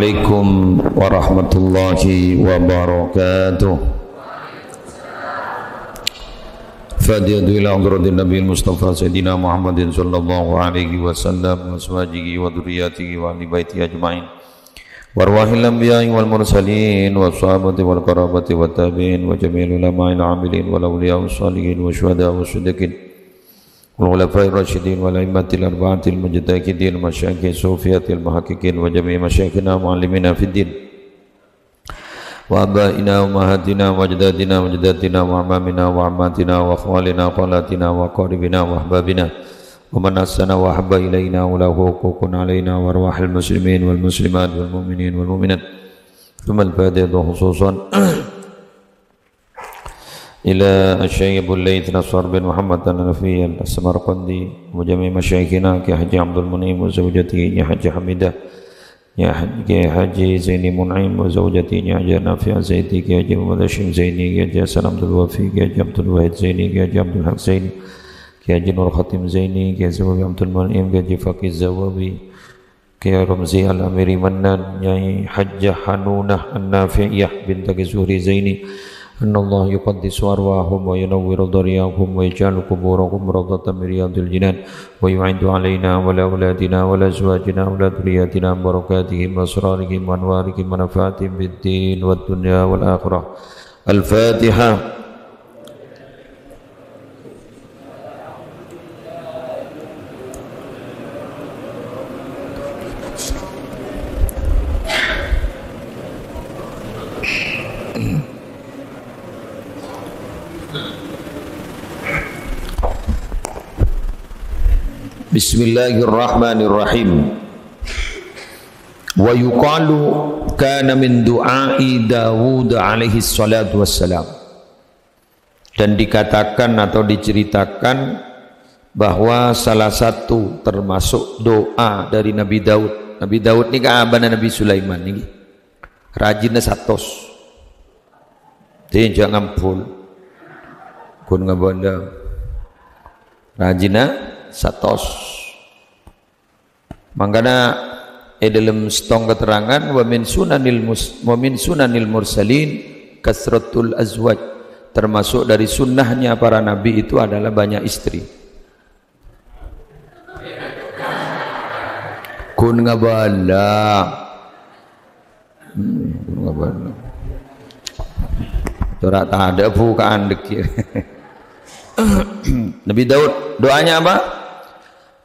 Assalamualaikum warahmatullahi wabarakatuh. Fadiyatu ila hadratin Nabi Mustafa Sayyidina Muhammadin sallallahu alaihi wasallam wa azwajihi wa dhurriyyatihi wa ahli baitihi ajma'in. Warwahil anbiya'i wal mursalin wa sahabati wal qarabati wa tabi'in wa jami'il ulama'il amilin wal awliya'us salihin wa syuhada wa syudakin wal khulafa'ir rasyidin wal a'immatil arba'atil mujtahidin masyayikh sufiyatil muhaqqiqin wa jami' masyayikhina muallimina fid din wa abaina wa mahatina wa ajdadina wa jaddatina wa amamina wa ammatina wa khwalina wa qalatina wa qaribina wa ahbabina wa man asana wa habba ilaina wa lahu huququn alaina wa arwahil muslimin wal muslimat wal mu'minin wal mu'minat thumma al-fatiha khususan ila asy-syaikh Laits Nasr bin Muhammad An-Nafi Al-Samarqandi wa jami' masyayikhina Ki Haji Abdul Munim wa zawjatihi Ya Haji Hamidah Ya Haji Zaini Mun'im wa zawjatihi Ya Nafi' Zaidi Ki Haji Muhammad Hashim Zaini Ki Haji Hasan Abdul Wafi Ki Haji Abdul Wahid Zaini Ki Haji Abdul Haq Zaini Ki Haji Nur Khatim Zaini Ki Haji Abdul Munim Ki Haji Faqih Zawabi Ki Ramzi Al-Amiri Mannan Nyai Hajjah Hanunah An-Nafi'iyah bint Zuhri Zaini Allah yuqaddisu arwahum wa yunawwiru dariyahum wa yaj'alu quburahum rawdatan min riyadil jinan wa yu'indu alaina wa la auladina wa la azwajina wa la dhurriyyatina barakatihim wa asrarihim wa anwarihim wa nafatihim bid din wad dunya wal akhirah. Al-Fatihah. Bismillahirrahmanirrahim. Wa yuqalu kana min du'ai Dawud alaihi salatu wassalam. Dan dikatakan atau diceritakan bahwa salah satu termasuk doa dari Nabi Daud. Nabi Daud ni kan abana Nabi Sulaiman ni. Rajinna satos. Dia jangan pul. Kun ngabanda. Rajinna satos. Mangkana dalam setong keterangan wa min sunanil mursalin kasratul azwaj, termasuk dari sunnahnya para nabi itu adalah banyak istri. Kun ngabala. Kun ngabala. Tora tak ada bukaan dekir. Nabi Daud doanya apa?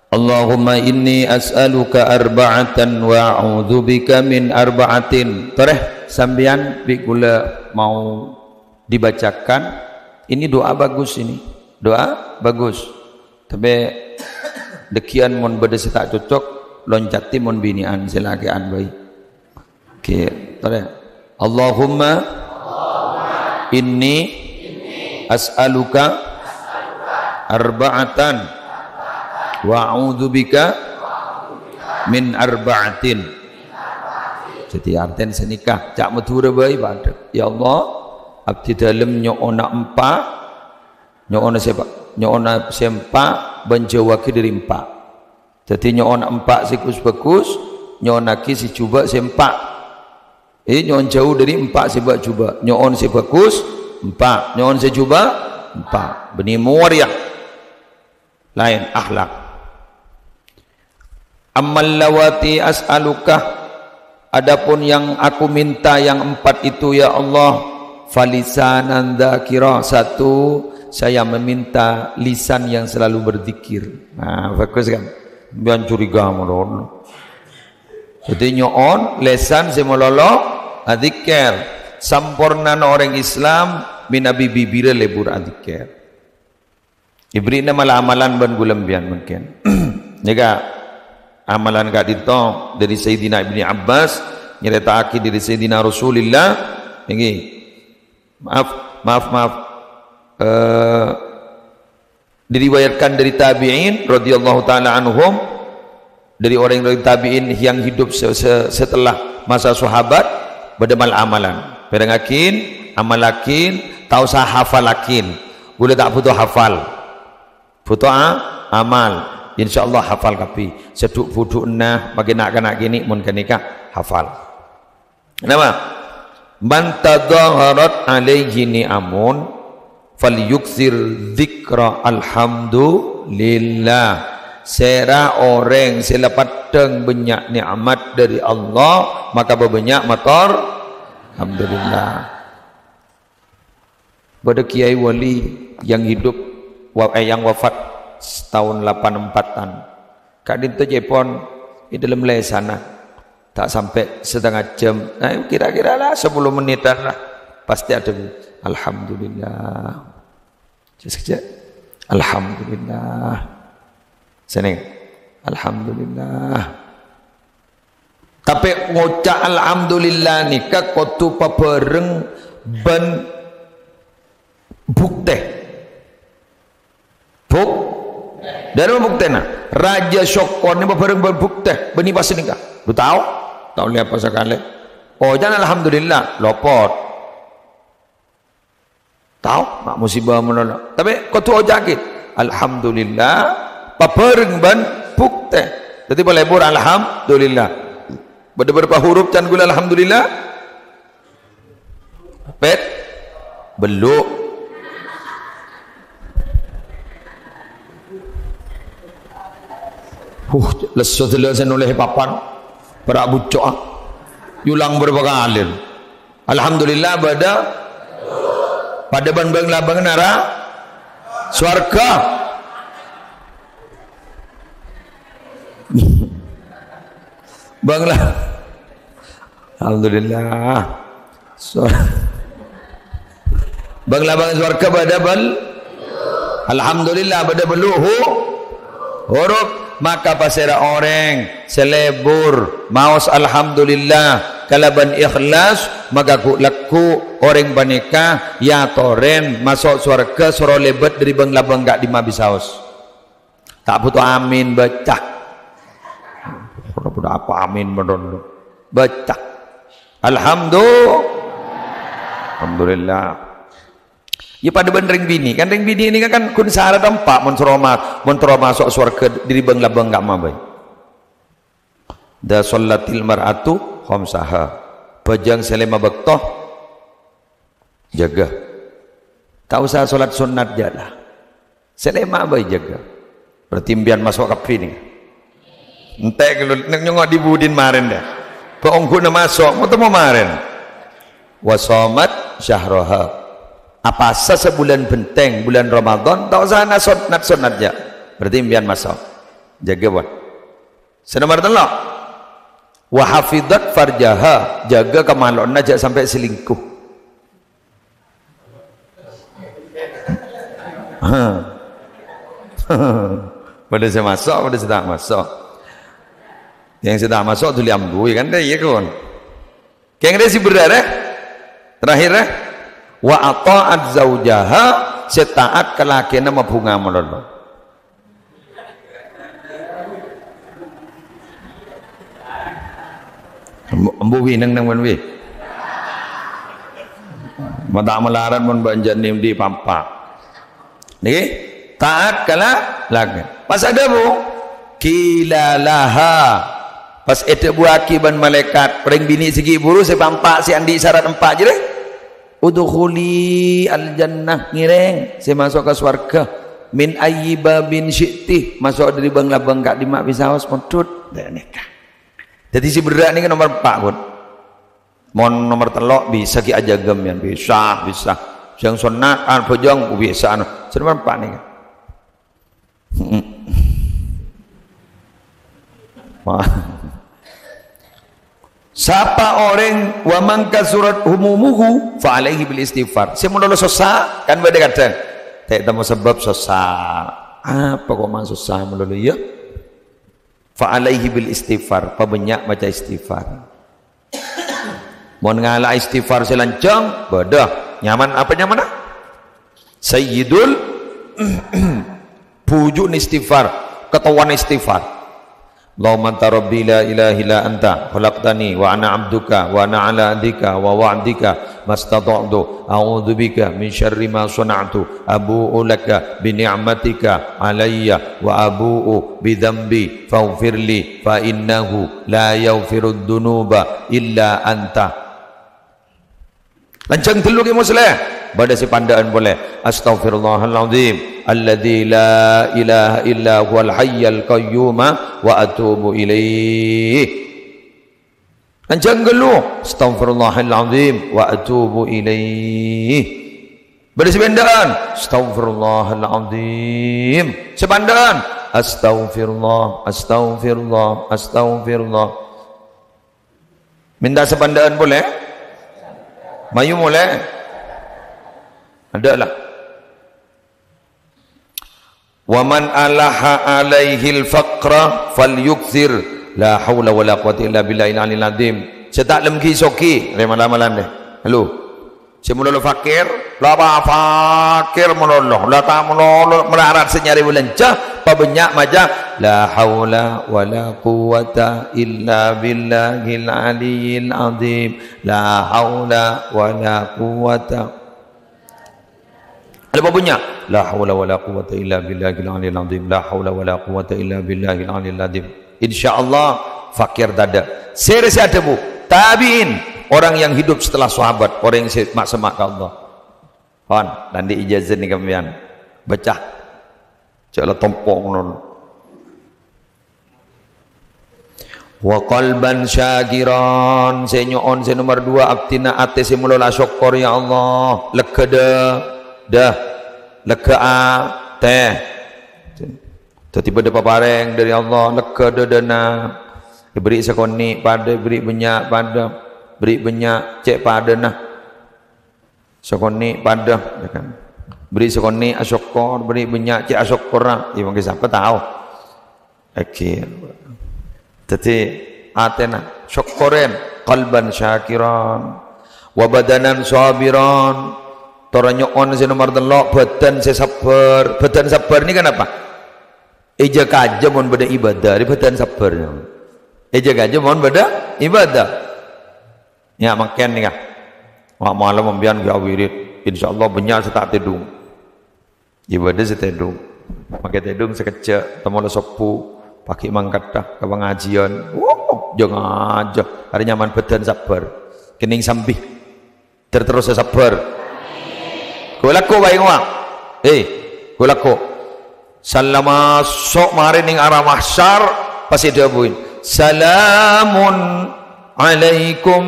Allahumma inni as'aluka arba'atan wa a'udzubika min arba'atin. Tereh sambian bikula mau dibacakan. Ini doa bagus ini. Doa bagus. Tapi dekian mon beda tak cocok loncati mon binian silakan baik. Okey, tereh. Allahumma inni as'aluka arba'atan wa a'udzubika min arba'atin. Jadi artian senikah cak madura bae pada ya Allah abdi dalem nyona empat nyona sempa benjawaki dari empat. Jadi nyona empat sikus bagus nyona ki si cuba sempa nyon jauh dari empat sebab cuba nyon si bagus empat nyon si cuba empat benih muariah lain akhlak. Ammal lawati as'alukah, adapun yang aku minta yang empat itu ya Allah, falisanan dzakira, satu saya meminta lisan yang selalu berzikir. Nah bagus kan, jangan curiga molon. Jadi nyoon lesan semololo adzikir sampurna orang Islam minabi bibira lebur adzikir. Ibrina malah amalan ban gulambian mungkin. Jaga amalan kak ditong dari Sayyidina Ibni Abbas nyeritakan dari Sayyidina Rasulullah ini maaf diriwayatkan dari tabi'in radhiyallahu taala anhum, dari orang-orang tabi'in yang hidup setelah masa sahabat berdemal amalan perengakin amalakin tahu sah hafalakin boleh tak butuh hafal butuh amal. InsyaAllah hafal kapi seduk buduk nah bagi nak gini mun kenika hafal Kenapa? Man tadhaharat alaihi ni'amun falyuksir dzikra alhamdulillah. Sera orang selepas teng banyak nikmat dari Allah, maka berbanyak motor alhamdulillah. Pada kiai wali yang hidup yang wafat tahun 84-an. Kak dinto Jepon di dalam mulai sana tak sampai setengah jam, kira-kira lah 10 menitan lah pasti ada alhamdulillah. Sekejap, alhamdulillah. Seneng, alhamdulillah. Tapi ngucap alhamdulillah ni ka kotu papereng ben bukte. Buk dari mana bukte na? Raja Syokon ni papereng ben bukte. Beni pas ni ka? Lu tahu? Tahu lihat apa sekali? Oh jangan alhamdulillah, lopot. Tahu? Mak musibah menolak. Tapi kotu ojakit, alhamdulillah. Papereng ban bukte. Jadi boleh bur alhamdulillah. Berapa huruf can gula alhamdulillah? Pet beluk. Lesot lesan oleh papan. Para bucok. Yulang berapa kali. Alhamdulillah pada ban labang nara swarga. Banglah alhamdulillah banglah bang swarga pada bal alhamdulillah pada beluhu huruf maka pasera orang selebur maus alhamdulillah kalaban ikhlas maka ku laku orang banika ya toren masuk swarga soro lebet dari bang labang gak dimabisaus tak butuh amin baca udah apa amin benar baca alhamdulillah ya pada bener bini kan ring bini ini kan kun syarat empat montroma masuk surga diri bang labang gak mabai da sholatil mar'atu khamsaha bajang selema bektoh jaga tak usah solat sunat jalah selema baik jaga pertimbian masuk kapi ni entek kalau nyongok di budin maren dah. Peongku na masuk, mau temu maren. Wasomat syahroha. Apa sebulan benteng bulan Ramadan, tak usah nasot ya. Berarti impian masuk. Jaga buat. Senomor telok. Wahafidat farjaha, jaga kemalon aja sampai selingkuh. Pada saya masuk, pada saya tak masuk. Yang sudah masuk tu liambui kan dah, iya kan? Yang ada si berdarah terakhir wa ata'at zaujaha setaat kelakina mabunga melolo. Ambuwi nang manwi. Mata melaran mon banjan nim di pampak. Niki taat kala lagi. Pas ada bu kilalaha. Pas itu buaki ban malaikat pering bini segi buru saya pampak si andi syarat 4 je deh. Udkhuli al jannah ngireng saya masuk ke surga min ayyiba bin syi'ti masuk dari bang labang gak dimak bisa haus montut dah nikah. Jadi si berat ni kan nomor 4 pun. Mon nomor telok bisa ki aja gem yang bisa. Yang sunat an pojong bisa anu. Nomor 4 ni kan. Siapa orang wa man kasurat humumuhu fa alaihi bil istighfar. Saya mau susah kan beda kata. Tak tahu sebab susah. Apa kok man susah melulu ya? Fa alaihi bil istighfar. Banyak baca istighfar. Mau ngalah istighfar selancang, bodoh. Nyaman apa nyaman? Sayyidul pujuk istighfar, ketawan istighfar. Allahumma anta rabbi la ilaha illa anta khalaqtani wa ana 'abduka wa ana 'ala ahdika wa wa'dika mastata'tu a'udzu bika min syarri ma sana'tu abu'u laka bi ni'matika 'alayya wa abu'u bi dhanbi faghfirli fa innahu la yaghfirud dunuba illa anta Lancang telu ke muslim. Pada si pandaan boleh. Astaghfirullahaladzim. Alladzi la ilaha illa huwal hayyal qayyuma wa atubu ilaih. Lancang gelu. Astaghfirullahaladzim wa atubu ilaih. Pada si pandaan. Astaghfirullahaladzim. Sepandaan. Astaghfirullah, astaghfirullah, astaghfirullah. Minta sepandaan boleh? Mayu boleh? Adalah. Wa man alaha alaihi al-faqra falyukthir la haula wala quwwata illa billahil aliyil azim. Setak lemki soki remalan-malan deh. Halo. Semula lo fakir, la fakir menoloh, la tak menoloh melarat senyari bulan cah, pabanyak majah la haula wala quwwata illa billahil aliyil azim. La haula wala quwwata. Ada apa bunyi? La haula wala quwwata illa billahil aliyil azim. La haula wala quwwata illa billahil aliyil azim. Insyaallah fakir dada. Serius ada bu. Tabiin. Orang yang hidup setelah sahabat, orang yang semak-semak ke Allah. Kawan, dan di ijazah ni kalian baca. Caklah tompok non. Wa qalban syakiran, senyoon se nomor 2 abtina ate se mulala syukur ya Allah. Lega dah lega teh. Tiba-tiba dapat bareng dari Allah, lega dana. Diberi sekoni pada, beri banyak pada. Beri banyak cek pada nah sekoni pada kan beri sekoni asyukur beri banyak cek asyukur nah ibu siapa tahu okey tadi atena syukurin qalban syakiran wa badanan sabiran toranyoon si nomor telok badan si sabar. Badan sabar ni kan apa? Eja kaja mon beda ibadah di badan sabarnya. Eja kaja mon beda ibadah. Ya makan ni kah? Wak malam membian ke wirid. InsyaAllah benyal setak tedung. Ibadah setedung. Pakai tedung sekecek. Temu le sopu. Pakai mangkat dah ke pengajian. Wow, jangan aja. Hari nyaman badan sabar. Kening sambih. Terus sabar. Kau laku baik wak. Kau laku. Salama sok mari ning arah mahsyar pasti dabuin. Salamun alaikum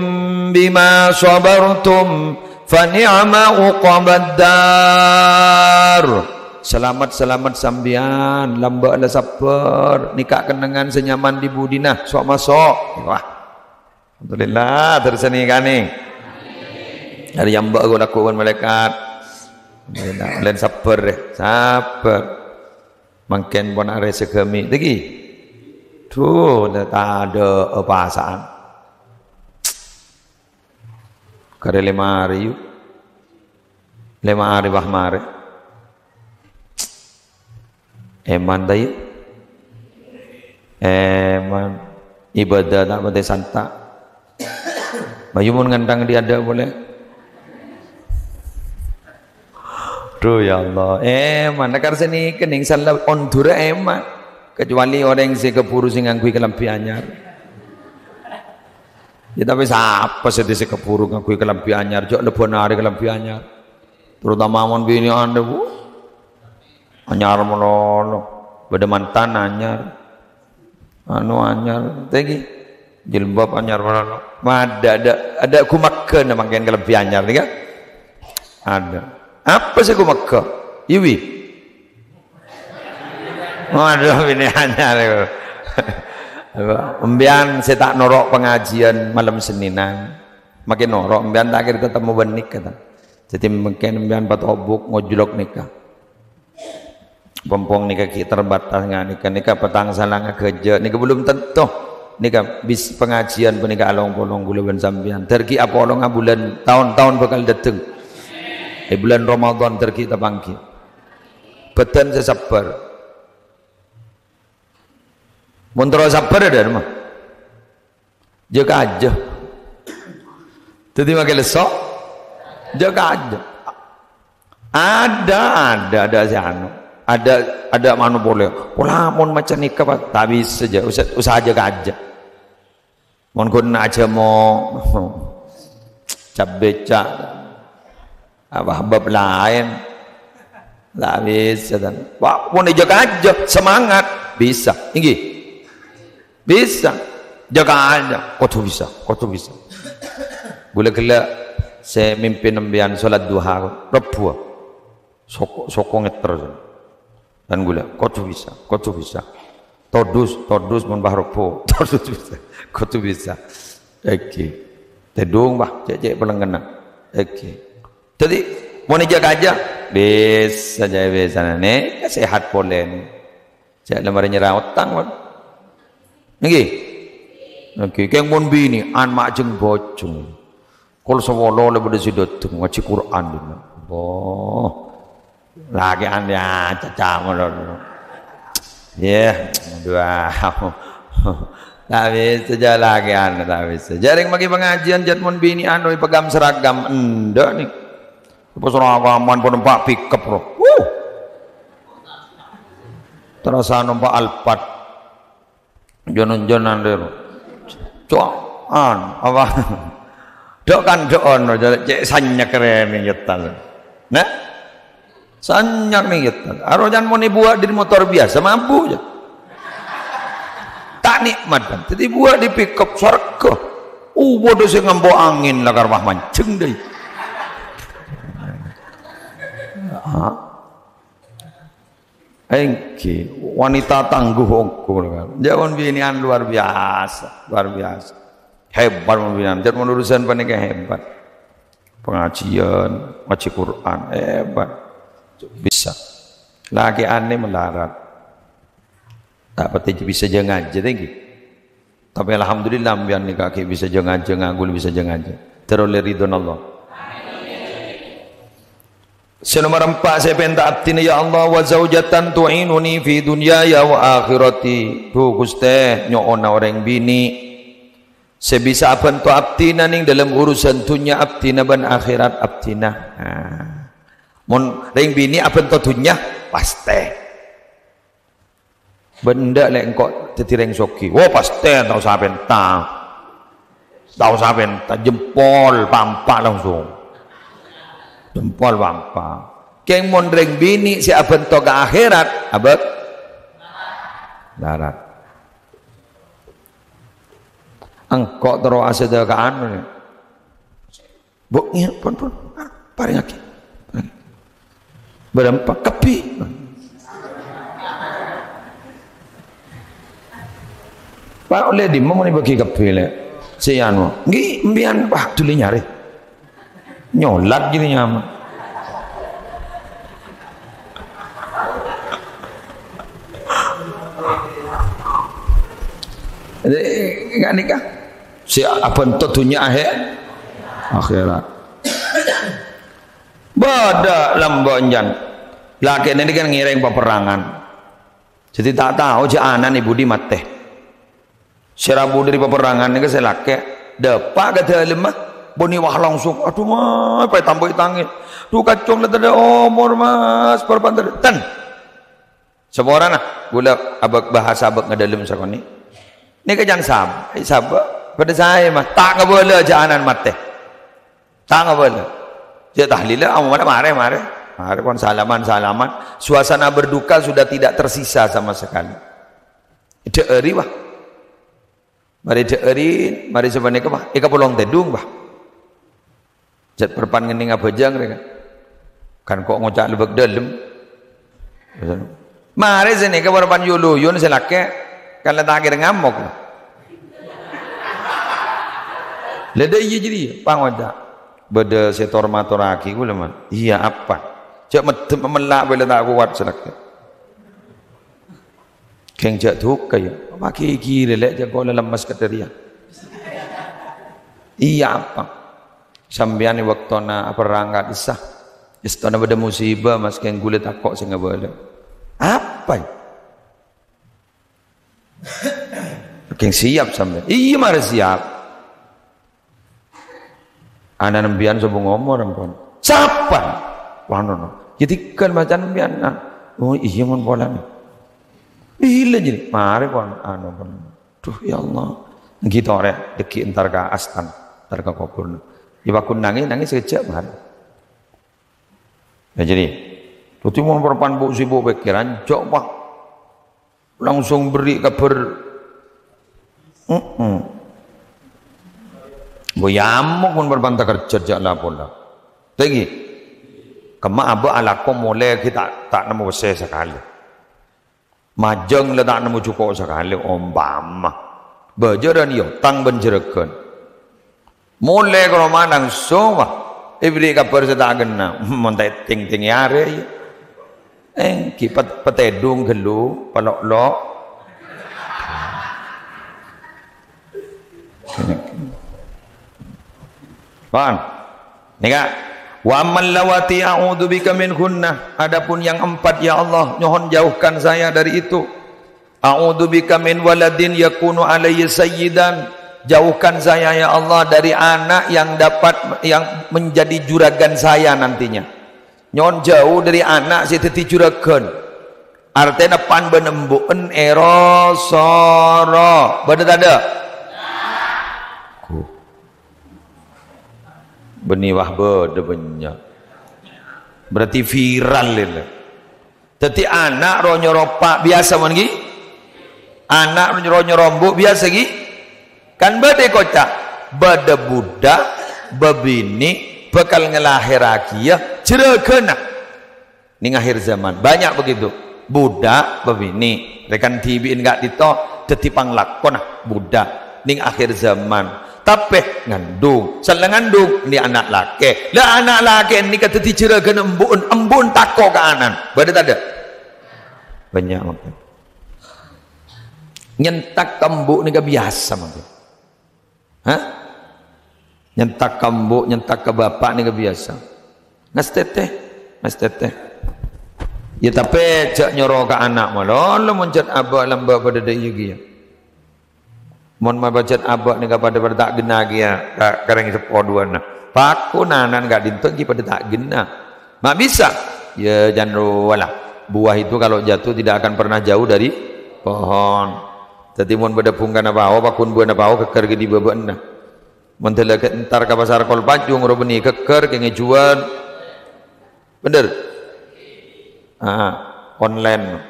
bima sabartum fa ni'ma uqbad dar. Selamat sambian lamba ala sabar nikah kenangan senyaman di budinah sok masuk. Wah alhamdulillah terseni kani dari yang mbak aku lakukan malaikat alhamdulillah len sabar deh sabar mungkin pun ada segemi lagi tuh tak ada perasaan kare 5 hari yuk 5 hari bah mare eman dayu eman ibadah tak pada santa bayu mun ngandang dia ada boleh Duh ya Allah eman nakar seni kening salah ondura eman kecuali orang yang keburu sing ngangkui kelampi anyar. Ya tapi siapa sih di sekepuru ngakui kelampi anyar, jok lebon hari kelampi anyar. Terutama mon bini anda bu, anyar menolong, beda mantan anyar, anyar, tegi jilbab anyar menolong. Ada kumakan namanya kelampi anyar, tiga? Ada. Apa sih kumakan? Iwi. Waduh ini anyar. Embian saya tak norok pengajian malam Seninan makin norok embian tak akhir ketemu benik kata jadi mungkin embian patobuk ngojlok nikah pompong nikah kita terbatas nggak nikah petang salah kerja nikah belum tentu nikah bis pengajian penikah along polong bulan sambian terki apa olong bulan tahun-tahun bakal datang bulan Ramadan terki kita bangkit beton saya sabar. Montro sabar ada mah. Jaga aja. Tadi makai lesok. Jaga aja. Ada si anu. Ada mana boleh. Pola mon macam nikah pak. Tak bisa saja. Usaha jaga aja. Mon kun aja mau cap becak. Apa bab lain tak bisa dan wah pun jaga aja semangat bisa tinggi bisa jaga aja kau bisa boleh gelak saya mimpin nembian solat duha rebu sokong terus dan gula kau bisa todus mun bah rebu todus bisa kau bisa oke tedung bah cek pelengkena oke jadi mau jaga aja bisa nih sehat polen saya lembar nyerawat tang niki oke keng mon bini an mak jeng bocung kalau sewolo lebih disidot ngaji Quran dulu oh lagi anda cacang ya dua tak bisa jalan lagi anda tak bisa jaring bagi pengajian jat mon bini anu pegam seragam enggak nih pas seragaman pun nampak pickup bro terasa nampak Alphard jonan-jonan dulu cuan apa dokan cek sanyak keren nih jetal nah sanyak nih jetal arojan mau buat di motor biasa mampu aja tak nikmat kan jadi buat di pickup surga bodoh sih ngambil angin lah karena mancing deh engki wanita tangguh ukur kan jangan binian luar biasa hebat binian jangan urusan pernikahan hebat pengajian ngaji Quran hebat bisa lagi aneh melarat tak pati bisa jangan aja tinggi tapi alhamdulillah biar nikah bisa jangan aja ngagul bisa jangan aja teroleh ridwan Allah. Senomor 4 saya minta abdina ya Allah wa zaujatan tu'inuni fi dunyaya wa akhirati tu Gusti nyoona orang bini sebisa bantu abdina ning dalam urusan dunya abdina ban akhirat abdina mun ring bini bantu dunya pasti benda lek engko dadi ring soki pasti tau sabenta jempol pampak langsung jempol wampa keng mondreng bini si aben to ke akhirat abet darat engkau terus asal ke anu buknya pun paling lagi berempat kepi pak oleh di mau bagi kepi le si anu nggih mbian wah tuli nyari nyolat gini nyaman jadi enggak nikah si apa untuk dunia akhirat bada lambonjan laki ini kan ngiring peperangan jadi tak tahu anak ibu di mate serabu dari peperangan ini kan saya laki depak kata lemah boni wah langsung aduh mah apa tambah tangi tuh kacung lah ada umur mas perpantar tan seorang nah gula abak bahasa abak ngadalam sakoni ini kejang sabak pada saya mah tak ngeboleh jaanan mate tak ngeboleh dia tahlilah amal mare pun salaman suasana berduka sudah tidak tersisa sama sekali deeri wah mari deeri mari sebenarnya mah ika pulang tedung bah jat perpan ngening abajang mereka kan kok ngocak lebek dalam mari sini ke perpan yuluyun selake kan letak akhir ngamuk leda iya jadi pangocak beda setor maturaki gue leman iya apa cak memelak bela tak kuat selake keng jak duka ya maki gila lek jak kau lemas kateria iya apa sambian waktu na perangkat isah istana pada musibah mas keng gulit takok sehingga boleh apa keng siap sambian iya mari siap anak nembian sobong ngomor ampun siapa wah no jadi kan baca nembian oh iya mon pola nih iya jadi mari pon anu pon tuh ya Allah gitu orang deki entar ka astan entar ka kubur. Ya waktu nangis sekejap kan. Ya jadi tuh mun perpan bu sibuk pikiran jok pak langsung beri kabar boyamuk mun perpan tak kerja jala pola lagi kema aba alakom mulai kita tak nemu besar sekali majeng le tak nemu cukup sekali ombama bajaran yo tang benjerakan mulai kalau mana langsung wah ibri kabar sedang kena montai ting yare kipat petedung gelu palok-lok Pan nika wa man lawati a'udzu bika min hunnah adapun yang 4 ya Allah nyohon jauhkan saya dari itu a'udzu bika min waladin yakunu alayya sayyidan jauhkan saya ya Allah dari anak yang menjadi juragan saya nantinya nyon jauh dari anak saya teti juragan artinya pan benembuan erosoro bener ada beniwah bede banyak berarti viral ini teti anak ronyopak biasa man gi anak ronyorombo biasa gi kan bade kocak bade budak babini bakal ngelahir akia cerekena ning akhir zaman banyak begitu budak babini rekan tibiin gak dito tetipang lakon budak ning akhir zaman tapi ngandung salah ngandung ni anak laki lah anak laki ni kata ti cerekena embun tako ke anan bade tak ada banyak maksud nyentak kembuk ni biasa maksud hah? Nyentak kambuk, nyentak ke bapak ni kebiasa. Mas teteh. Ya tapi cak nyoro ke anak malah lo mencet abak lamba pada dai ya. Mon mabacet abak ni kepada tak gena dia kareng sepoduan. Paku nanan gak dintengi pada tak gena. Mak bisa. Ya jangan lah. Buah itu kalau jatuh tidak akan pernah jauh dari pohon. Jadi mun bedepungkan apa pakun buah apa keker ke di bebeun mentela entar ka pasar kol Pacung ro beni keker ke ngejual bener online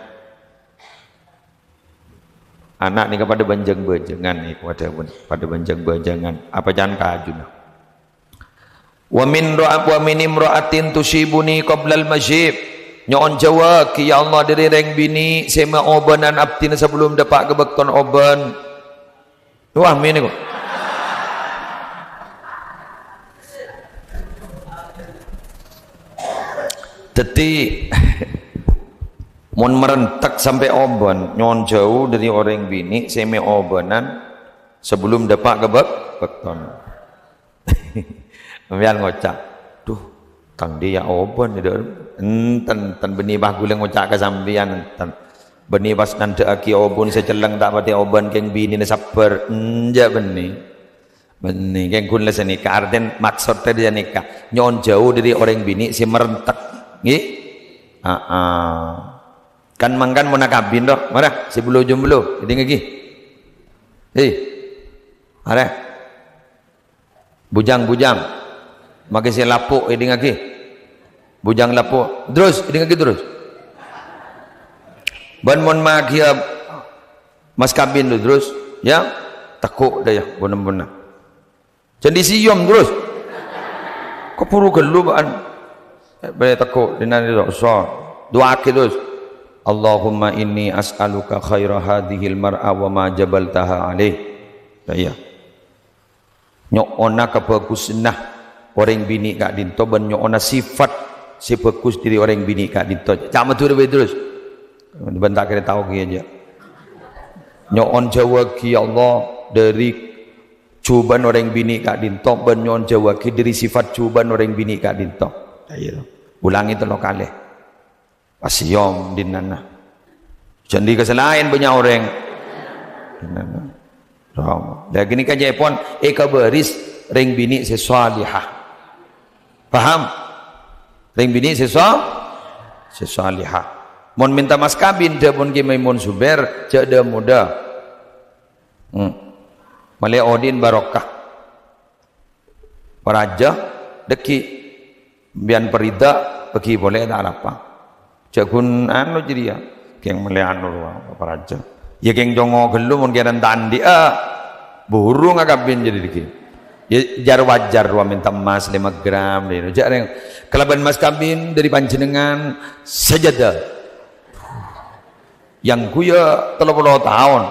anak ni kepada banjeng-banjengan ni pada banjeng-banjengan apa jangan kajuna wa min imra'atin tusibuni qabla al-majib nyon jawa ki ya Allah dari reng bini sema obanan abtina sebelum dapat kebekton oban wah mini kok teti mon merentak sampai oban nyon jauh dari orang bini sema obanan sebelum dapat kebekton ambian ngocak duh tang dia oban dia enten beni bah gula ngocak ke sambian enten beni pas nanti aki obon seceleng tak pati oban keng bini ne sabar enja beni keng kun lesen nikah arten maksud tadi nikah nyon jauh dari orang bini si merentak nggih kan mangkan mau nakabin doh mana si bulu jomblo jadi ngegi ada bujang makai si lapuk ini ngegi bujang lapuk terus ini ngegi terus ban mon magia mas kabin tu terus ya takut dah ya benar-benar jadi siom terus kau puru gelu baan boleh takut dengan itu so doa terus Allahumma inni as'aluka khaira hadhil mar'a wa ma jabaltaha alaih ya nyok ona kebagusan orang bini kak dinto ban nyok ona sifat si bagus diri orang bini kak dinto cak matur terus bentak kira tahu ki aja nyon jawa ki Allah dari cuban orang bini kak dinto ban nyon jawa ki dari sifat cuban orang bini kak dinto ayo ulangi itu lokale pasiom dinana jadi kesalahan banyak orang dinana dah gini kan Jepon baris ring bini sesalihah paham ring bini sesalihah mon minta mas kabin dia pun ki Maimun Zubair cak dia muda Malay Odin barokah paraja deki bian perida pergi boleh tak apa. Jagun anu jadi ya, keng mele anu apa raja. Ya keng jongo gelu mun kiran tandi burung agabin jadi diki. Ya jar wajar wa minta emas 5 gram deh. Jar yang kelaban mas kabin dari panjenengan sajadah. Yang kuya 30 tahun.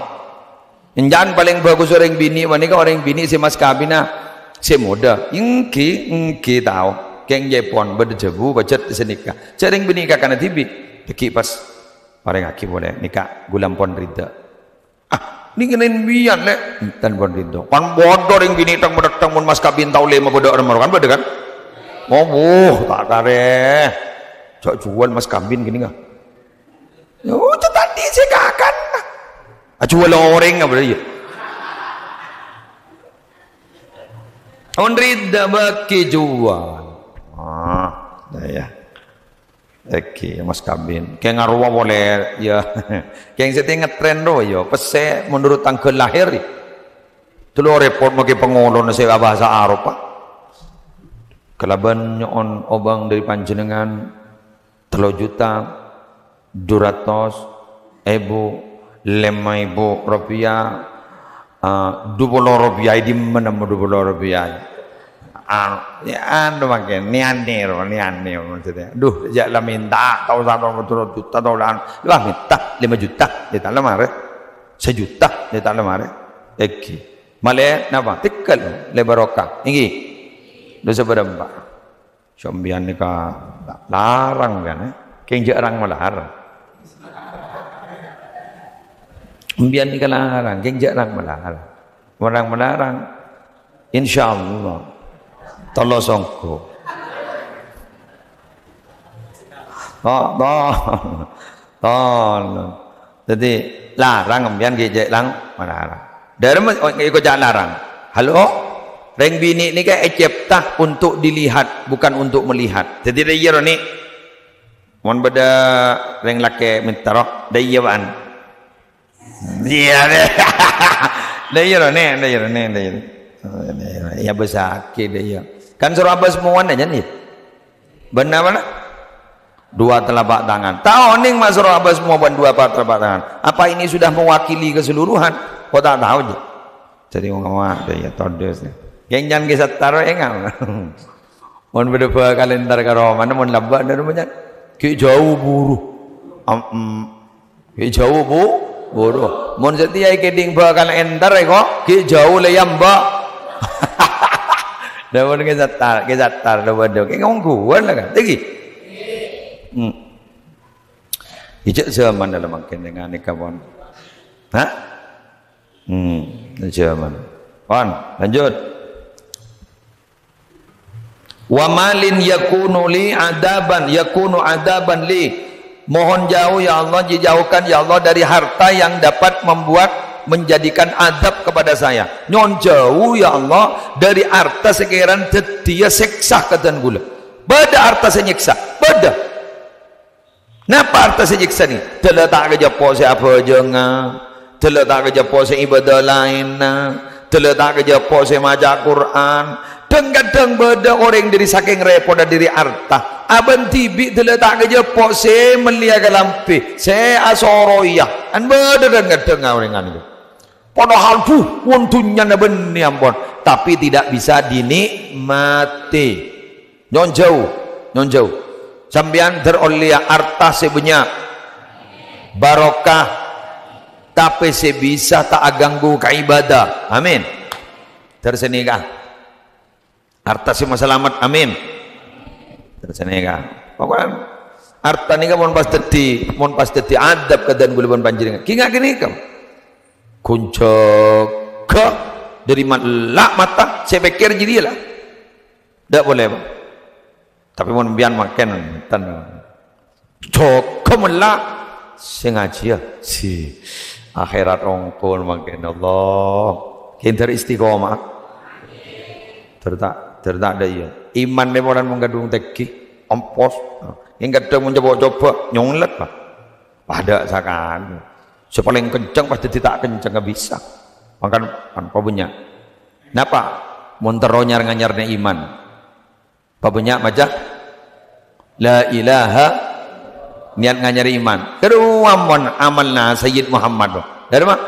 Jangan paling bagus orang bini, wanita orang bini si mas kabina si muda. Ingki tahu. Keng Jepon berdebu bacet senikah. Jarang bini kakana tibi. Deki pas orang aki boleh nikah gulam pon rida. Ni kenin bian le tan pon rida. Pan bodoh orang bini tang berdatang mun mas kabin tahu 5 bodoh orang kan beda kan? Oh, tak kare. Cok jual mas kabin gini enggak? Oh, tadi saya kakan. Jual orang apa dia? On rida baki jual. Ya. Oke, mas kabin. Kayak ngaruh boleh ya. Kayak saya tengok tren do ya. Pese menurut tanggal lahir. Telu report maki pengolon saya bahasa Arab pak. Kelaban nyon obang dari panjenengan 3 juta 200.000 rupiah 20 rupiah di mana 20 rupiah ya anu makin nianir maksudnya duh jak lah minta tahu 1 juta tahu lah minta 5 juta dia tak lemar 1 juta dia tak lemar eki male napa tikal le barokah ingi dosa berempat sombian nikah larang kan keng jarang melarang umbian nikah larang keng jarang melarang insyaallah tolo songko jadi larang umbian gejek lang melarang dari ikut jangan larang halo reng bini ni kan ecipta untuk dilihat bukan untuk melihat jadi dia ni mon beda reng laki minta roh dia ban dia dia ya besar ke dia kan suruh apa semua aja nih benar mana 2 telapak tangan tahu nih mas suruh apa semua 2 telapak tangan apa ini sudah mewakili keseluruhan kau tak tahu je jadi ngomong dia todes yang jangan kisah taruh enggak mon berdua kalender karo mana mon labak dari mana ke jauh buru ke jauh buru mon setia keding bakal enter kok ke jauh leyam ba dah mon kisah tar dah bodoh ke ngongguan lah kan tegi ijak zaman dalam makin dengan nikah pon zaman pon lanjut wa malin yakunu adaban li mohon jauh ya Allah dijauhkan ya Allah dari harta yang dapat menjadikan adab kepada saya nyon jauh ya Allah dari harta sekiran dia seksa katan gula beda harta senyiksa beda napa harta senyiksa ni terletak kerja pose apa jenga terletak kerja pose ibadah lain terletak kerja pose maca Quran kadang beda orang dari saking repot dan diri harta aban tibi terletak kerja pose meliaga lampi saya asoroyah an beda dan kadang orang itu padahal tuh untunya benih ampun tapi tidak bisa dinikmati nyon jauh sambian teroleh harta sebanyak barokah tapi sebisa tak aganggu ke ibadah amin tersenikah harta si selamat amin tersenikah pokoknya harta ni kan mon pas teti adab kedan gulban panjenengan kinga gini kam kuncok ke dari mata saya pikir jadi lah tidak boleh bang. Tapi mau biar makan tan cok kemelak sengaja si akhirat ongkol makan Allah kita istiqomah tertak ada ya iman memoran menggadung teki ompos yang kadang mencoba nyonglet pak pada sakan sepaling kencang pasti tidak kencang nggak bisa makan apa punya napa monteronya nganyarnya iman apa punya macam La ilaha, niat nganyari iman. Kedua mon amalna Sayyid Muhammad. Dari mana?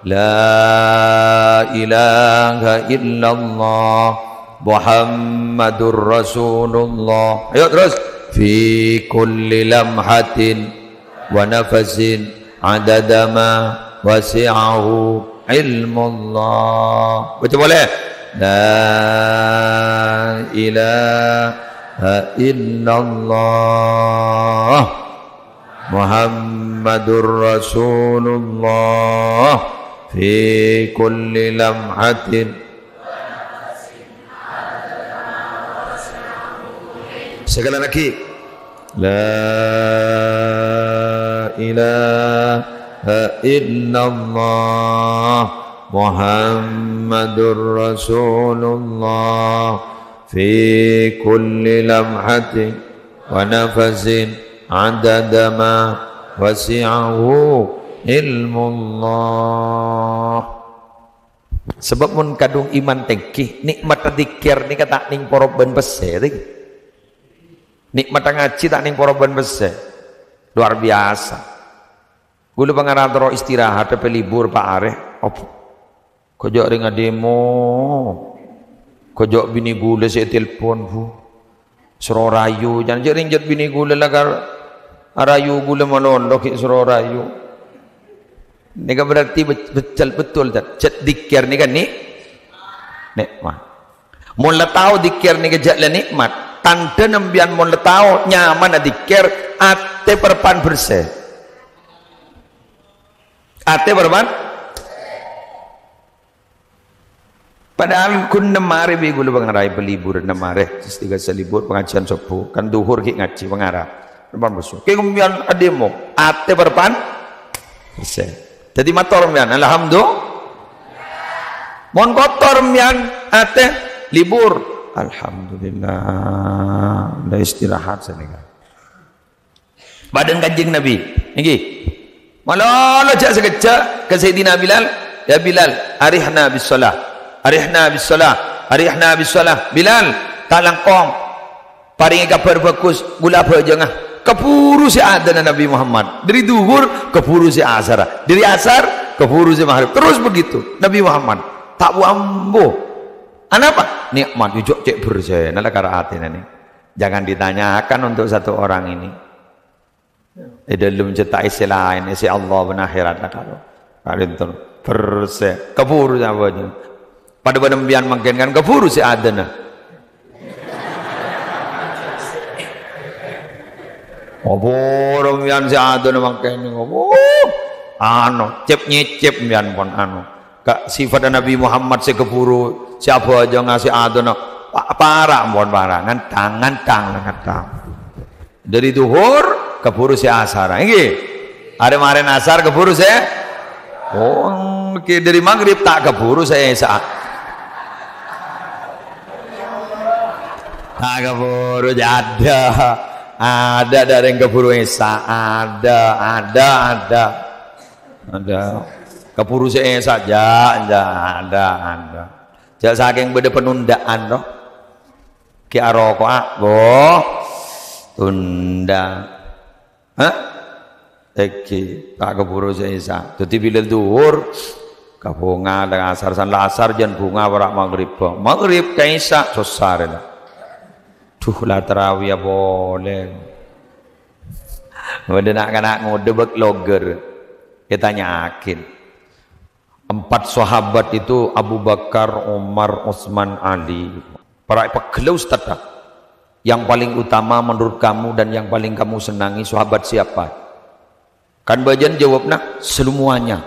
La ilaha illallah Muhammadur Rasulullah. Ayo terus. Fi kulli lamhatin wa nafasin adada ma wasi'ahu ilmullah. Baca boleh? La ilaha illallah Muhammadur Rasulullah fi kulli lamhatin. Sekali lagi. La ilaha illallah Muhammadur Rasulullah fi kulli lamhatin wa nafasin adada ma wasi'ahu ilmullah. Sebab mun kadung iman tengki nikmat dzikir ni kata ning para ben bese iki. Nikmat ngaji tak ning para ben bese. Luar biasa. Gula pangarantara istirahat pe libur Pak Areh opo. Kojok ring demo. Kojok bini gula saya telepon bu. Sero rayu jangan jering jet bini gula lagar arayu gula malondok sero rayu. Nika berarti betul cet dikir ni kan ni nikmat. Mun la tahu dikir ni kejak la nikmat. Tanda nembian mun la tahu nyaman dikir ate perpan bersih. Ate perpan. Padahal kun nemare bi gula pangarai belibur nemare tiga selibur pengajian subuh kan duhur ki ngaji pangarap. Depan besok. Ki kumbian ademo ate perpan bersih. Jadi motor mian, alhamdulillah. Mon kotor mian, ate libur, alhamdulillah. Udah istirahat senegal. Badan kanjeng Nabi, ini. Malah cak sekejap ke Sayyidina Bilal, ya Bilal, arihna bis salah, arihna bis salah, arihna bis salah. Bilal, tak langkong, paringi kabar bagus, gula apa jangan. Kepuru si adana Nabi Muhammad dari duhur kepuru si asar, dari asar kepuru si maghrib, terus begitu Nabi Muhammad tak wambo. Apa? Nikmat ujuk cek bersih nala karaate nani. Jangan ditanyakan untuk satu orang ini. Dalam cetak isi lain isi Allah ben akhirat kalau itu bersih kepuru sahaja. Pada benembian makin kan kepuru si adana. Obor mian si ado namang kene ngopo anu cep nyecep mian pon anu ka sifat Nabi Muhammad se keburu siapa aja ngasih ado no parah pon parah ngantang dari duhur keburu si asar iki ada maren asar keburu se dari maghrib tak keburu saya saat tak keburu ada dari yang keburu Esa ada keburu Esa ada jak saking beda penundaan loh ki aroko boh tunda iki tak keburu Esa jadi bila duhur kabunga dengan asar san lasar jan bunga warak maghrib kaisa sosar lah. Lah terawih boleh. Udah nak ngode logger. Kita yakin. 4 sahabat itu Abu Bakar, Umar, Utsman, Ali. Para pegelaus tetap. Yang paling utama menurut kamu dan yang paling kamu senangi sahabat siapa? Kan bagian jawabnya semuanya.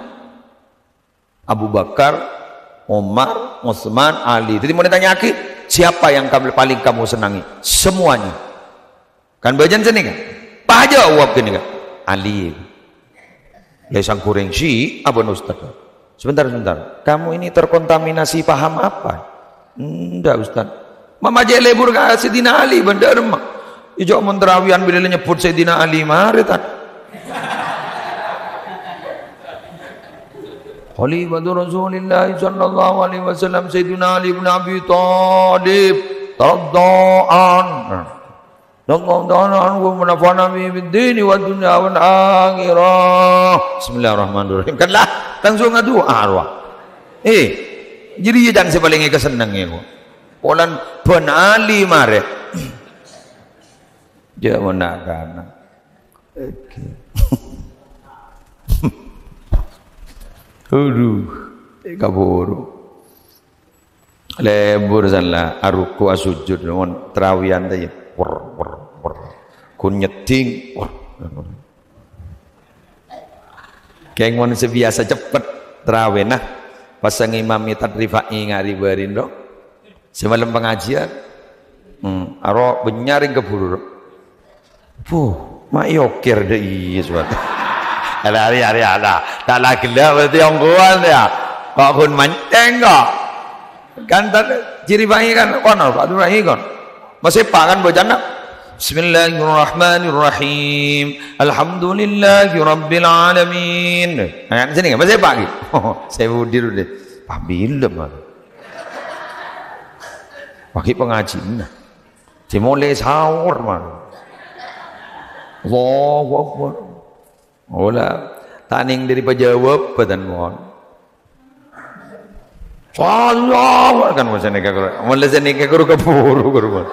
Abu Bakar, Umar, Utsman, Ali. Jadi mau ditanya lagi. Siapa yang paling kamu senangi? Semuanya. Kan bajan sini kan? Pak aja uap gini kan? Ali. Ya sang kureng si abon ustaz. Sebentar. Kamu ini terkontaminasi paham apa? Enggak ustaz. Mama aja lebur ke Sayyidina Ali bener mah. Ijo menterawian bila nyebut Sayyidina Ali mari tak. Khalifatu Rasulullah sallallahu alaihi wasallam Sayyidina Ali bin Abi Thalib radhiyallahu Allah ta'ala anhu menafana bid-dini wa dunya wal akhirah. Bismillahirrahmanirrahim. Kan lah langsung ngadu arwah. Jadi jangan sebaliknya kesenangnya kok. Olan penali mare. Dia menakana. Aduh, kaburu. Lebur sanlah aruku asujud mon terawian tadi. Kun nyeting. Kayak mon sebiasa cepet terawih nah. Pasang imam tadrifai ngari barin dok. Semalam pengajian. Aro benyaring keburu. Mak yokir deh iya suatu. Ada. Tak lagi lah berarti ongguan ya. Kok pun mancing kok. Kan ciri bangi kan kono Pak Durahi kon. Masih pak kan bojana. Bismillahirrahmanirrahim. Alhamdulillahi rabbil alamin. Nah, sini kan masih pak gitu. Saya budir deh. Pak bilem mah. Pakai pengajian. Dimulai sahur mah. Allahu Akbar. Ola taning dari pejawab badan mohon. Sallallahu kan masa nikah guru. Mulai nikah guru keburu guru.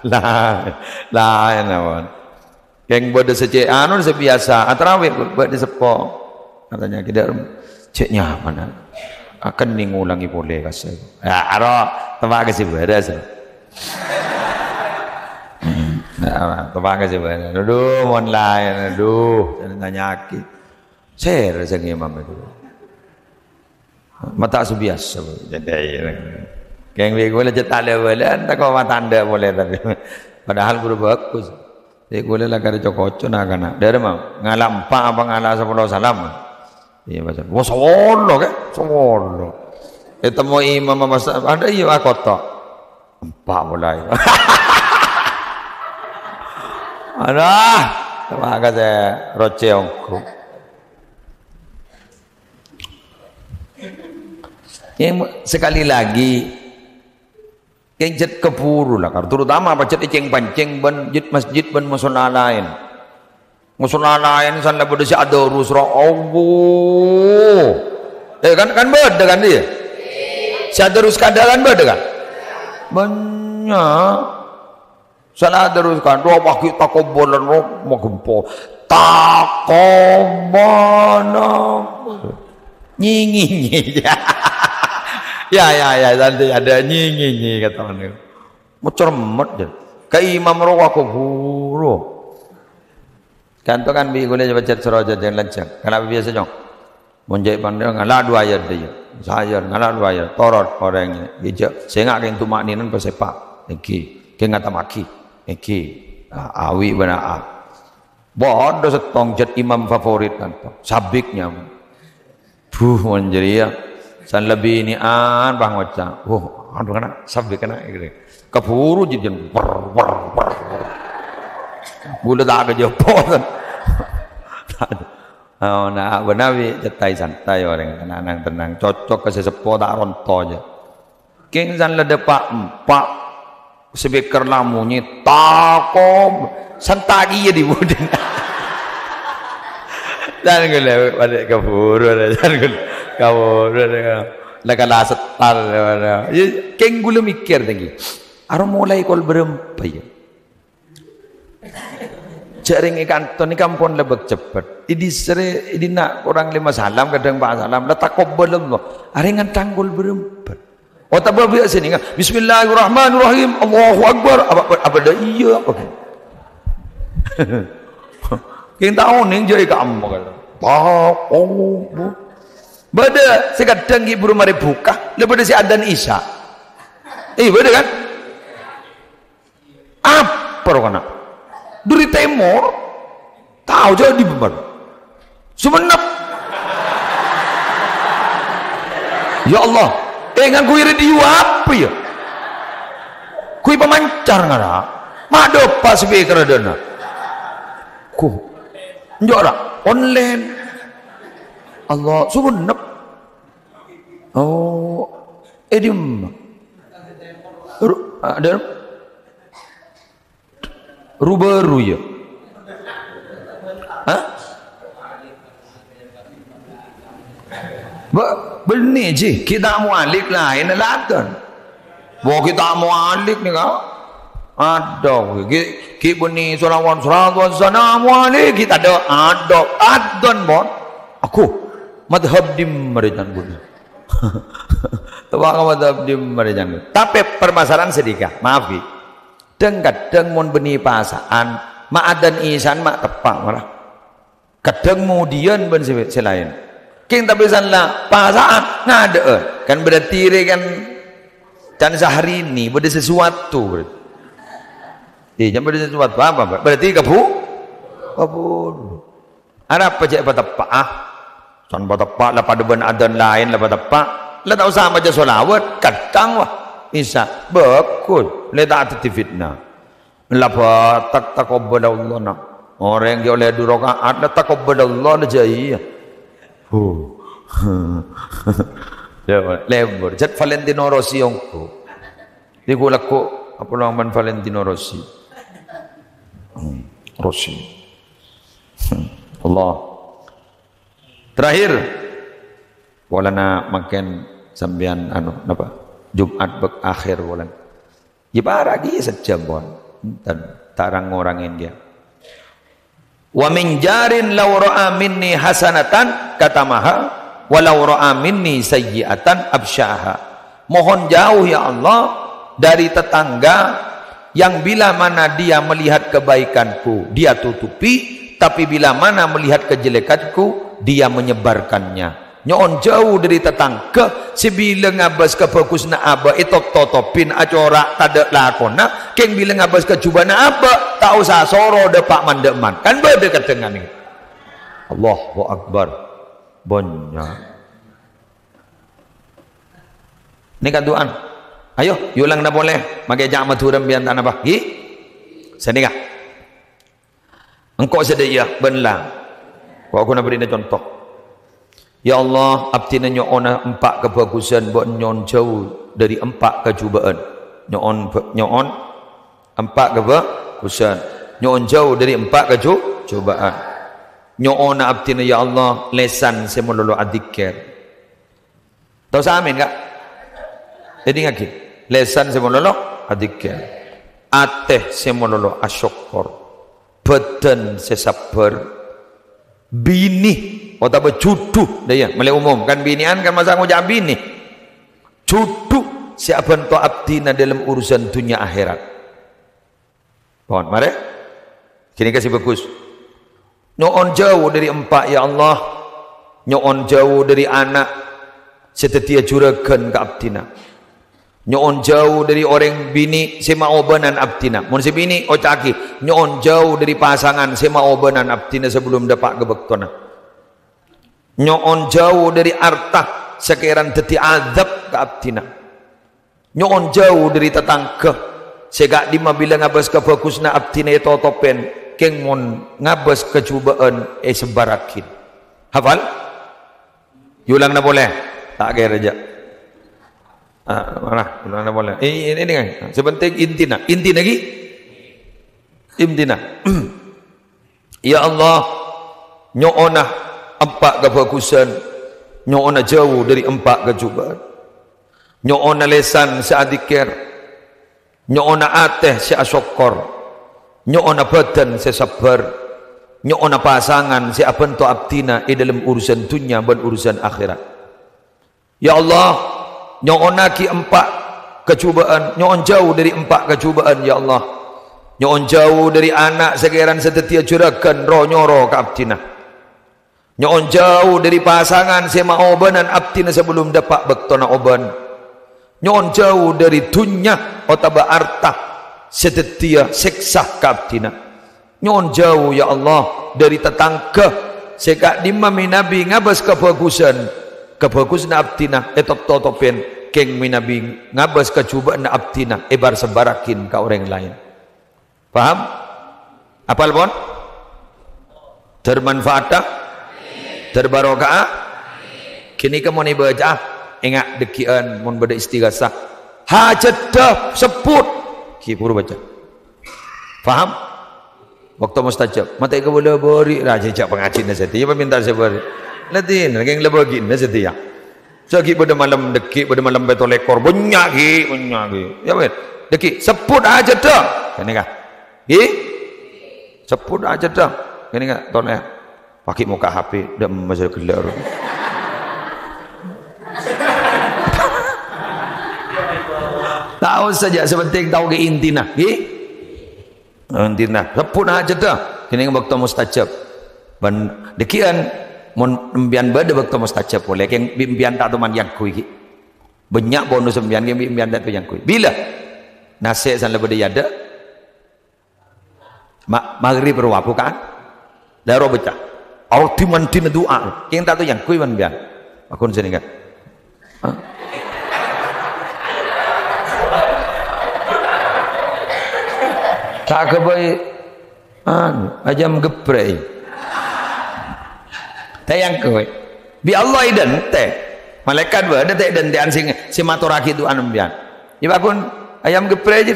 Lah ya nawan. Yang buat sece anu sebiasa atrawih buat di sepo. Katanya kita ceknya mana? Akan mengulangi boleh kasih. Ya, aro tempat kasih beres. Tempat kasih beres. Aduh, mohon lain, aduh, jangan tanya aki. Share sang imam itu. Mata sebiasa. Jadi, yang boleh cetak level, tak kau mata anda boleh tapi. Padahal guru bagus. Dia boleh lah kari cokocok nak kena. Dari mana? Ngalam pak apa ngalah 10 salam. Iya macam. Wah solo ke? Solo. Temu imam masa ada iya kota. Empat mulai. Alah, terima kasih roceongku. Yang sekali lagi yang jet keburu lah, terutama apa jet iceng pancing ban jet masjid ban musola lain sana pada si ada urus Allah. Kan beda kan dia. Si ada urus kadalan beda kan. Banyak. Sana ada urus kan. Doa bagi takobalan roh mau gempo. Takobalan. Nyingi. Ya nanti ada nyingi kata orang. Mau cermet je. Ke imam roh aku buru. Kanto kan bi boleh baca seroja jangan lancang. Kenapa biasa jong? Monjai pandai ngalah 2 ayat dia. Saya ngalah 2 ayat. Torot orangnya. Dia saya ngak yang tumak ninan pesepak. Eki. Ke ngata maki. Eki. Awi benar. Bodoh setong jet imam favorit kanto. Sabiknya. Monjai ya. San lebih ini bang waca. Aduh kena sabik kena. Keburu jijen. Bulu tak ada jawapan. Nah benawi cetai santai orang tenang cocok ke sesepo tak ronto aja. King san lede pak speaker lamunyi takom santagi ya di budin. Dan gule pada keburu dan gule keburu lekala setar. King gule mikir lagi. Arum mulai kol berempat ya. Jaring ikan ton ikan pun lebih cepat. Ini nak orang 5 salam kadang 4 salam. Letak kobel Allah. Aringan tanggul berempat. Oh tak biasa ni kan. Bismillahirrahmanirrahim. Allahu Akbar. Apa dah iya apa? Kita tahu ni jadi kamu kalau. Oh. Bada sekadang ibu mari buka. Lepas si adan Isya. Beda kan? Apa orang nak? Dari timur tahu jadi beban semenep ya Allah dengan kui radio apa ya kui pemancar ngara mado pas speaker dana ku njora online Allah semenep ada Ruberu ya. Hah? Benih je, kita mualik lain ladan. Bawa kita mualik ni kau. Ada, kita benih salawat sana mualik kita ada adan bon. Aku madhab dim merijan bun. Tawang madhab dim merijan. Tapi permasalahan sedikit, maaf ki. Kadang mon benih pasaan, ma'adan isan mak tepak malah. Kadang kemudian ben selain. King tapi sanlah pasaan ngada kan berarti kan dan sehari ini benda sesuatu berarti. Jangan benda sesuatu apa berarti kabur. Arab pajak tepak san tepak lah pada ben adan lain lah tepak lah tak usah baca solawat kadang wah isa bakul le tak ati fitnah la tak taqabbalallah na orang yang oleh 2 rakaat la taqabbalallah la jaya lebur jat Valentino Rossi ongko digulakku apa lawan Valentino Rossi Allah terakhir walana makan sambian napa Jumat akhir walan ibaragi sejam bon dan tarang ngorangin dia wa min jarin law ra'a minni hasanatan katamaha walau ra'a minni sayyi'atan absyaha. Mohon jauh ya Allah dari tetangga yang bila mana dia melihat kebaikanku dia tutupi, tapi bila mana melihat kejelekanku dia menyebarkannya. Nyon jauh dari tetangga sebila ngabas ke fokus na aba itok totopin acora tada lakona keng bila ngabas ke cuba na aba tak usah soro depak mandeman kan berdekat dengan ini. Allahu Akbar banyak ini kan Tuhan ayo yulang na boleh magai jak maturam bian tanah bah gi sedekah engkau sedia benlang kau aku nak beri contoh. Ya Allah, abdi na nyoona 4 kebagusan buat nyon jauh dari 4 kecubaan. Nyon 4 kebagusan. Nyon jauh dari 4 kecubaan. Nyoona abdi na ya Allah lesan semololo adikir. Tahu sa amin enggak? Jadi ngaki. Lesan semololo adikir. Ateh semololo asyukur. Badan sesabar. Bini otak bercuduh daya mulai umum kan binian kan masa ngujak bini cuduh siapa ento abdina dalam urusan dunia akhirat pohon mari kini kasih bagus nyoon jauh dari 4 ya Allah nyoon jauh dari anak setetia juragan ke abdina nyoon jauh dari orang bini sema obanan abdina mun si bini ocaki nyoon jauh dari pasangan sema obanan abdina sebelum dapat kebektona nyoon jauh dari harta sekiran teti azab ke abdina nyoon jauh dari tetangga segak di mabila ngabas ke fokusna abdina itu topen keng mon ngabas kecubaan sebarakin hafal yulang na boleh tak kira aja mana yulang na boleh ini kan sebenting intina lagi intina ya Allah nyoonah 4 kebagusan nyoona jauh dari 4 kecubaan nyoona lesan seadikir nyoona ateh seasyokor nyoona badan sesabar nyoona pasangan seapanto abdina dalam urusan dunia dan urusan akhirat ya Allah nyoona ki 4 kecubaan nyoon jauh dari 4 kecubaan ya Allah nyoon jauh dari anak sekiran setetia juragan roh nyoro ke abdina nyoon jauh dari pasangan sema obanan abdina sebelum dapat bektona oban nyoon jauh dari dunya otaba arta setetia seksa ke abdina nyoon jauh ya Allah dari tetangga sekak dimami nabi ngabas kebagusan abdina etok totopen keng minabi ngabas kecubaan abdina ebar sebarakin ke orang lain paham apal pon termanfaat terbarokah kini kamu ni baca ingat dekian mun beda istighasah hajat dah sebut ki puru baca paham waktu mustajab mata ke boleh beri raja cak pengacin setia minta seberi latin lagi lebogin setia sagi pada malam deki pada malam betul ekor banyak ya weh deki seput aja dah ini kah seput aja dah ini kah toleh pakai muka HP dan masih gelar tahu saja sepenting tahu ke intina intina seput aja dah ini waktu mustajab ban dekian mon embian bade waktu mustajab boleh yang embian tak teman yang kui banyak bonus embian yang embian tak yang kui bila nasi san lebih ada maghrib berwapu kan daro becah au timan tin doa yang tak yang kui man bian aku sini kan tak kebaik ajam geprei tayang kowe bi Allah idan teh malaikat wa ada teh dan tian sing simaturaki itu anumbian iba kun ayam geprek je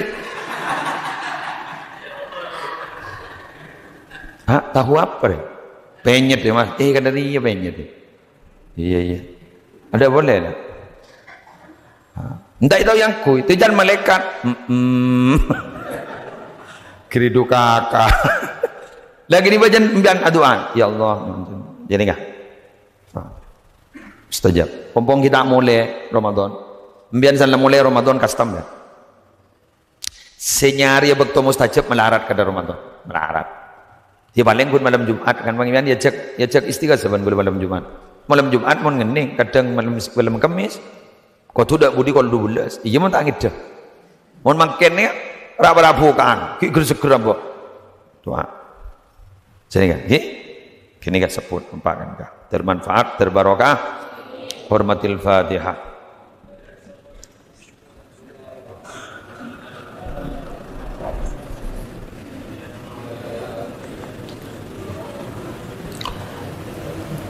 tahu apa deh penyet ya mas kata dia penyet iya ada boleh lah entah itu yang ku itu jangan malaikat keridu kakak lagi di bagian embian aduan ya Allah jadi enggak mustajab pompong kita mulai Ramadan embian sana mulai Ramadan custom ya senyari waktu mustajab melarat ke Ramadan melarat dia paling pun malam Jumat kan pengian ya cek istighfar saban malam Jumat mon ngening kadang malam Kamis kau tu dak budi kol 12 iya mon tak ngida mon mangkene rabu kan ki segera mbok doa jadi enggak kini gak sebut umpakan kah termanfaat terbarokah hormatil Fatihah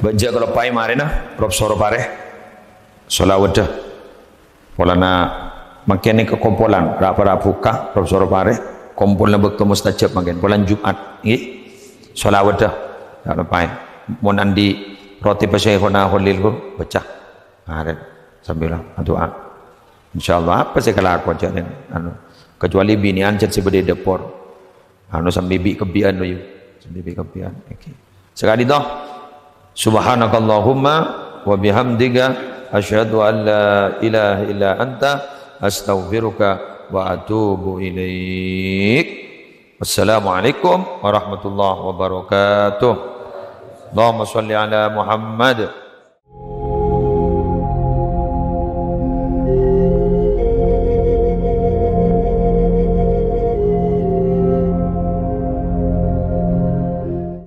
banja kalau pai marina rob soro pare solawada polana makene ke kompolan rabu kah rob soro pare kompol waktu mustajab makin polan Jumat nggih solawada tak lepas mau nandi roti pasyaikuna khalil ku pecah sambil doa insyaallah apa sih kalau aku aja kecuali binian cat sebede depor sambil bibi kebian doyu sambil bibi kebian okay. Sekali dah subhanakallahumma wa bihamdika asyhadu an la ilaha illa anta astaghfiruka wa atubu ilaik. Wassalamualaikum warahmatullahi wabarakatuh. Allahumma shalli ala Muhammad